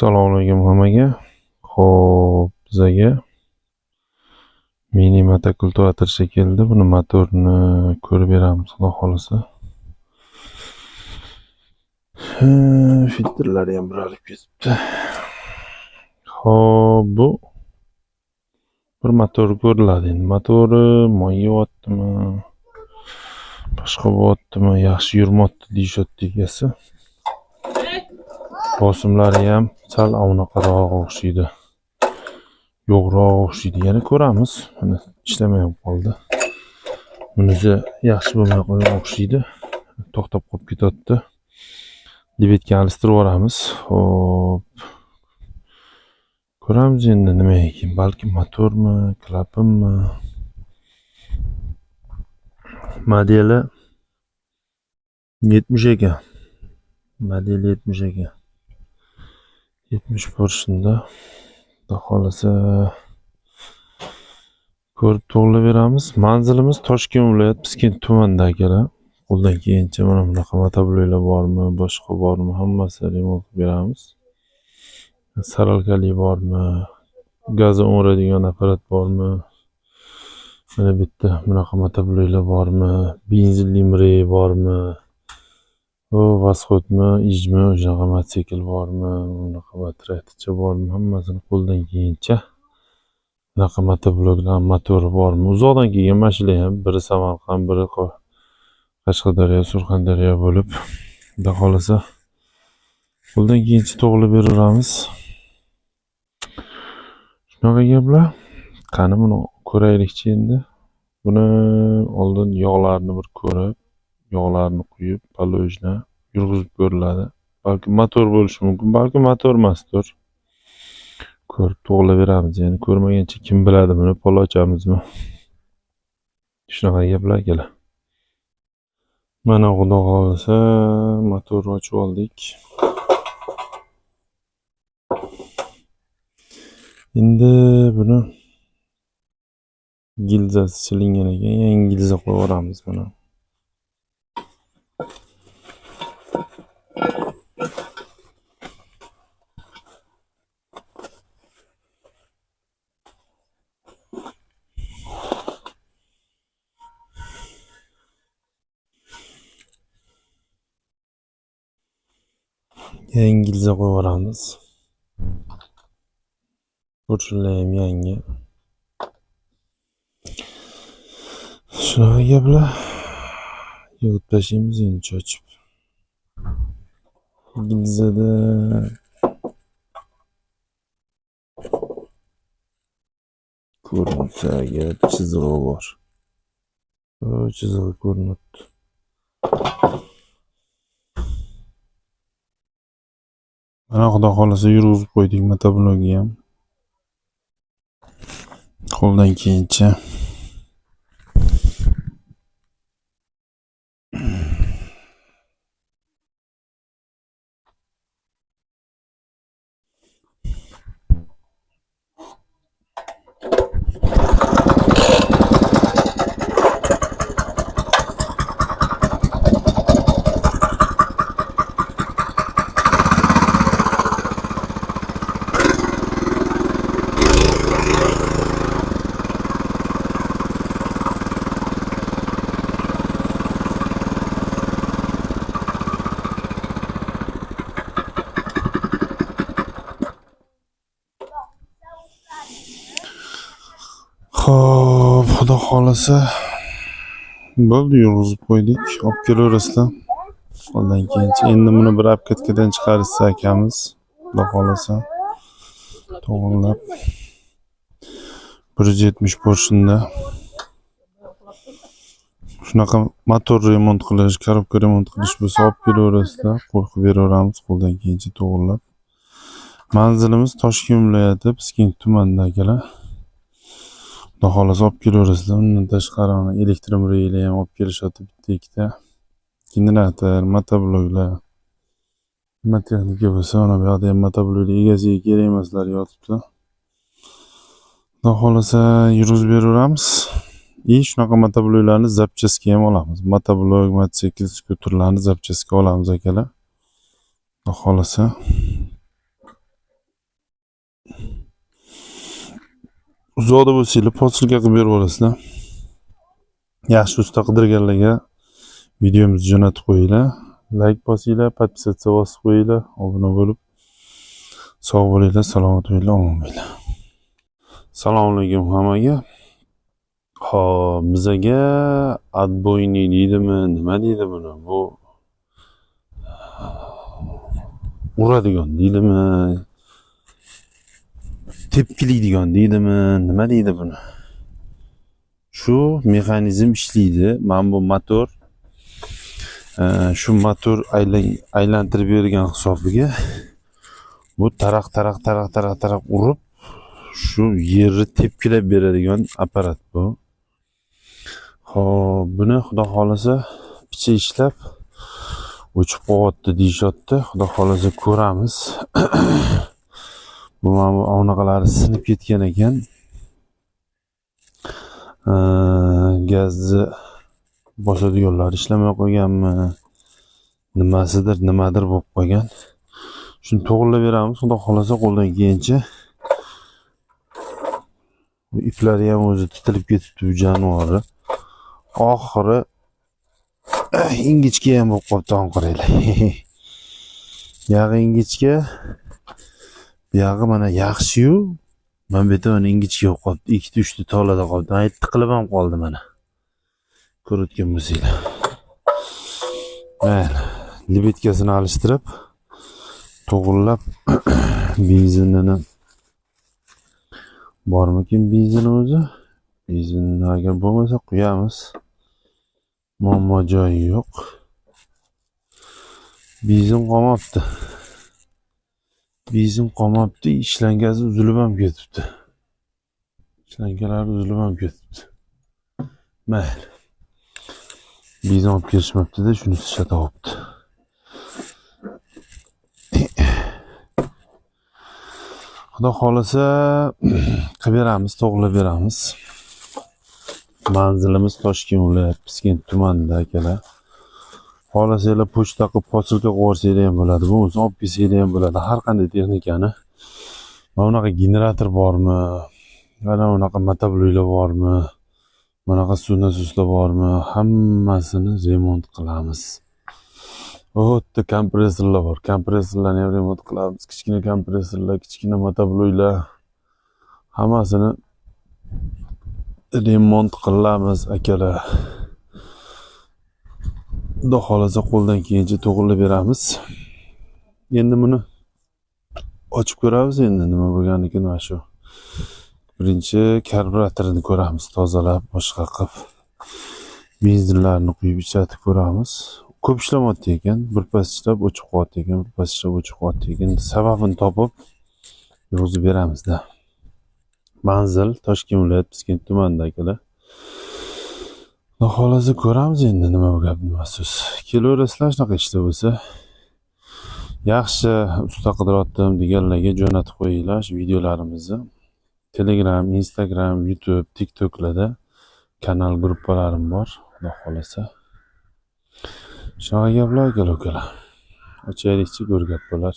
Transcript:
Assalomu alaykum hammaga. Xo'p, bizaga mini motokultivator keldi. Buni motorini ko'rib beramiz, xudo xolasa. Filtrlari ham buralib ketibdi. Xo'p, bu bir motor ko'riladi. Endi motori moy yeyaptimi, boshqa bo'lyaptimi, yaxshi yurmoqda deyishyapti egasi. Bosimlari ham sal avnaqaroq o'xshaydi. Yo'qroq o'xshaydi. Yana ko'ramiz. Mana ishlamay qoldi. Bunisi yaxshi bo'lmay qo'ygan o'xshaydi. To'xtab qolib ketyapti. Debetga alishtirib yuboramiz. Xo'p. Ko'ramiz endi nima ekan. Balki motormi, klapimmi. Modeli 70 ekan. Model 70 ekan. 70 porshunda. Xudo xolasa ko'rib to'g'rilab beramiz. Manzilimiz Toshkent viloyat Piskent tumanidagi. Qo'ldan kelgancha mana bunaqa motobloklar bormi, boshqa bormi, hammasini remont qilib beramiz. Saralkali bormi, gazon o'radigan apparat bormi? Mana bitta bunaqa motobloklar bormi, benzinli mirey bormi? O vasxodmi, ijmi, o'shaqa mototsikl bormi, bunaqa traktorcha bormi? Hammasini qo'ldan kelgancha bunaqa motobloklar, motori bormi? Uzoqdan kelgan mashina ham, biri Samarqand, biri Qashqadaryo, Surxondaryo bo'lib, xudo xolasa qo'ldan kelgancha to'g'rilab beraveramiz. Shunaqa gaplar. Qani buni ko'raylikchi endi. Buni oldin yog'larni bir ko'rib, yog'larni quyib, palojni yurg'izib ko'riladi. Balki motor bo'lishi mumkin, balki motor emasdir. Ko'rib to'g'rilab beramiz. Ya'ni ko'rmagancha kim biladi buni pol ochamizmi? Shunaqa gaplar kelar. Mana xudo xolasa motorni ochib oldik. Endi buni gilzasi silingan ekan, yangi gilza qo'yib yuboramiz buni. Yangi gilza qo'yib yuboramiz. Burchlar ham yangi. Shunaqa gaplar. Yig'ib tashlaymiz endi cho'chib. Gilzada ko'rinsa agar chizig'i bor. O chizig'i ko'rinadi. Mana xudo xolasa yurg'izib qo'ydik motoblokni ham. Qo'ldan kelgancha Xo'p, xudo xolasa bo'ldi, yurg'izib qo'ydik. Olib kelaverasizlar. Qo'ldan kelgancha endi buni bir apkatkadan chiqarishsa akamiz, xudo xolasa to'g'rilab 170 porshunda. Shunaqa motor remont qilish, korobka remont qilish bo'lsa olib kelaverasizlar, qo'yib beraveramiz qo'ldan kelgancha to'g'rilab. Manzilimiz Toshkent viloyati Piskent tumanidagilar. Xudo xolasa olib kelaverasizlar. Undan tashqari elektromobillar ham olib kelishyapti bitta ikkita. Generator, motobloklar. Nima texnika bo'lsa, mana bu yerda ham motobloklar egasiga kerak emaslar yotibdi. Xudo xolasa yurg'izib beraveramiz. Shunaqa motobloklarni zapchaska ham olamiz. Motoblok, mototsikl, skuterlarni zapchaska olamiz akalar. Xudo xolasa uzoqda bo'lsanglar posilka qilib berib olasizlar. Yaxshi usta qidirganlarga videomizni jo'natib qo'yinglar. Like bosinglar, podpisatsiya bosib qo'yinglar, obuna bo'lib sog' bo'linglar, salomat bo'linglar, omon bo'linglar. Assalomu alaykum hammaga. Xo'p, bizaga отбойный deydimi, nima deydi buni? Bu uradigan deydimi? Tepkilaydigan deydimi, nima deydi buni? Shu mexanizm ishlaydi. Mana bu motor shu motor aylantirib bergan hisobiga bu taraq urib shu yerni tepkilab beradigan apparat bu. Xo'p, buni xudo xolasa picha ishlab o'chib qo'yapti deyishyapti. Xudo xolasa ko'ramiz. Bu mana bu onaqalari sinib ketgan ekan. Gazni bosadiganlar ishlamay qo'yganmi? Nimadir bo'lib qolgan. Shuni to'g'rilab beramiz. Xudo xolasa qo'ldan kelgancha. Bu iplari ham o'zi titilib ketibdi bu jonivori. Oxiri ingichka ham bo'lib qolibdi, qaranglar. Yog'i ingichka. Bu yog'i mana yaxshi-yu. Mana bu yerda ingichka bo'lib qolibdi. 2-3 tolada qoldi. Ayt tiqilib ham qoldi mana. Ko'rayotgan bo'lsanglar. Mana libetkasini alishtirib, to'g'rilab benzinini bormikin benzini o'zi? Benzinni agar bo'lmasa qo'yamiz. Muammo joyi yo'q. Benzin qolmabdi. Benzin qolmabdi, ishlangasi uzilib ham ketibdi. Ishlangalari uzilib ham ketibdi. Mayli. Benzin olib kelishmabdi-da, shuni ishlatyapti. Xudo xolasa qilib beramiz, to'g'rilab beramiz. Manzilimiz Toshkent viloyati Piskent tumanida akalar. Xohlasanglar pochta qilib posilka qilib yuborsanglar ham bo'ladi. Bu o'zi olib kelsanglar ham bo'ladi. Har qanday texnikani. Mana bunaqa generator bormi? Mana bunaqa motobluylar bormi? Bunaqa suv nasoslar bormi? Hammasini remont qilamiz. O'tda kompressorlar bor. Kompressorlarni ham remont qilamiz. Kichkina kompressorlar, kichkina motobluylar hammasini remont qilamiz akalar. Xudo xolasa qo'ldan kelgancha to'g'rilab beramiz. Endi buni ochib ko'ramiz endi nima bo'lganligini mana shu. Birinchi karburatorini ko'ramiz, tozalab, boshqa qilib. Benzinlarni quyib ishlatib ko'ramiz. Ko'p ishlamayapti ekan, birpas ishlab o'chib qolyapti ekan, birpas ishlab o'chib qolyapti ekan. Sababini topib yozib beramizda. Manzil Toshkent viloyati Piskent tumanida akalar. Xudo xolasa ko'ramiz endi nima gap nima so'z. Kelaverasizlar shunaqa ishlar bo'lsa. Yaxshi usta qidiryaptim deganlarga jo'natib qo'yinglar shu videolarimizni. Telegram, Instagram, YouTube, TikToklarda kanal gruppalarim bor. Xudo xolasa. Shunaqa gaplar akalar. Ochaylikchi ko'rgap bo'lar.